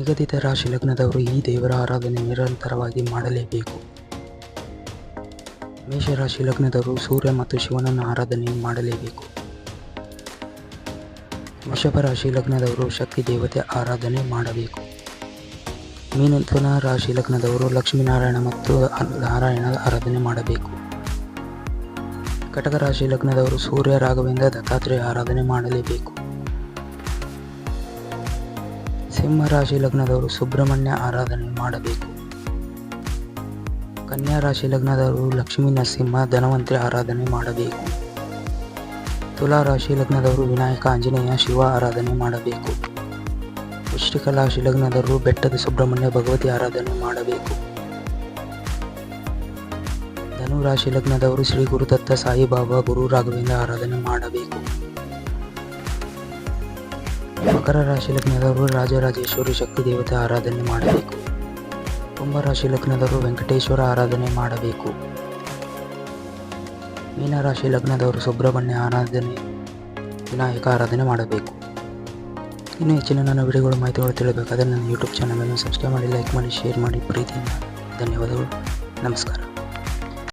ನಿಗದಿತ ರಾಶಿ ಲಗ್ನದವರು ಈ ದೇವರ ಆರಾಧನೆ ನಿರಂತರವಾಗಿ ಮಾಡಲೇಬೇಕು. ಮೇಷರಾಶಿ ಲಗ್ನದವರು ಸೂರ್ಯ ಮತ್ತು ಶಿವನನ್ನು ಆರಾಧನೆ ಮಾಡಲೇಬೇಕು. ವೃಷಭ ರಾಶಿ ಲಗ್ನದವರು ಶಕ್ತಿ ದೇವತೆ ಆರಾಧನೆ ಮಾಡಬೇಕು. ಮಿಥುನ ರಾಶಿ ಲಗ್ನದವರು ಲಕ್ಷ್ಮೀನಾರಾಯಣ ಮತ್ತು ನಾರಾಯಣ ಆರಾಧನೆ ಮಾಡಬೇಕು. ಕಟಕ ರಾಶಿ ಲಗ್ನದವರು ಸೂರ್ಯ ರಾಘವೇಂದ್ರ ದತ್ತಾತ್ರೇಯ ಆರಾಧನೆ ಮಾಡಲೇಬೇಕು. ಸಿಂಹ ರಾಶಿ ಲಗ್ನದವರು ಸುಬ್ರಹ್ಮಣ್ಯ ಆರಾಧನೆ ಮಾಡಬೇಕು. ಕನ್ಯಾ ರಾಶಿ ಲಗ್ನದವರು ಲಕ್ಷ್ಮೀ ನರಸಿಂಹ ಧನವಂತರಿ ಆರಾಧನೆ ಮಾಡಬೇಕು. ತುಲಾ ರಾಶಿ ಲಗ್ನದವರು ವಿನಾಯಕ ಆಂಜನೇಯ ಶಿವ ಆರಾಧನೆ ಮಾಡಬೇಕು. ವೃಶ್ಚಿಕ ರಾಶಿ ಲಗ್ನದವರು ಬೆಟ್ಟದ ಸುಬ್ರಹ್ಮಣ್ಯ ಭಗವತಿ ಆರಾಧನೆ ಮಾಡಬೇಕು. ಧನು ರಾಶಿ ಲಗ್ನದವರು ಶ್ರೀ ಗುರುದತ್ತ ಸಾಯಿಬಾಬಾ ಗುರು ರಾಘವೇಂದ್ರ ಆರಾಧನೆ ಮಾಡಬೇಕು. ಮಕರ ರಾಶಿ ಲಗ್ನದವರು ರಾಜರಾಜೇಶ್ವರಿ ಶಕ್ತಿ ದೇವತೆ ಆರಾಧನೆ ಮಾಡಬೇಕು. ಕುಂಭ ರಾಶಿ ಲಗ್ನದವರು ವೆಂಕಟೇಶ್ವರ ಆರಾಧನೆ ಮಾಡಬೇಕು. ಮೀನ ರಾಶಿ ಲಗ್ನದವರು ಸುಬ್ರಹ್ಮಣ್ಯ ಆರಾಧನೆ ವಿನಾಯಕ ಆರಾಧನೆ ಮಾಡಬೇಕು. ಇನ್ನು ಹೆಚ್ಚಿನ ನನ್ನ ವಿಡಿಯೋಗಳು ಮಾಹಿತಿಗಳು ತಿಳಿಬೇಕಾದರೆ ನನ್ನ ಯೂಟ್ಯೂಬ್ ಚಾನಲನ್ನು ಸಬ್ಸ್ಕ್ರೈಬ್ ಮಾಡಿ, ಲೈಕ್ ಮಾಡಿ, ಶೇರ್ ಮಾಡಿ. ಪ್ರೀತಿಯಿಂದ ಧನ್ಯವಾದಗಳು. ನಮಸ್ಕಾರ.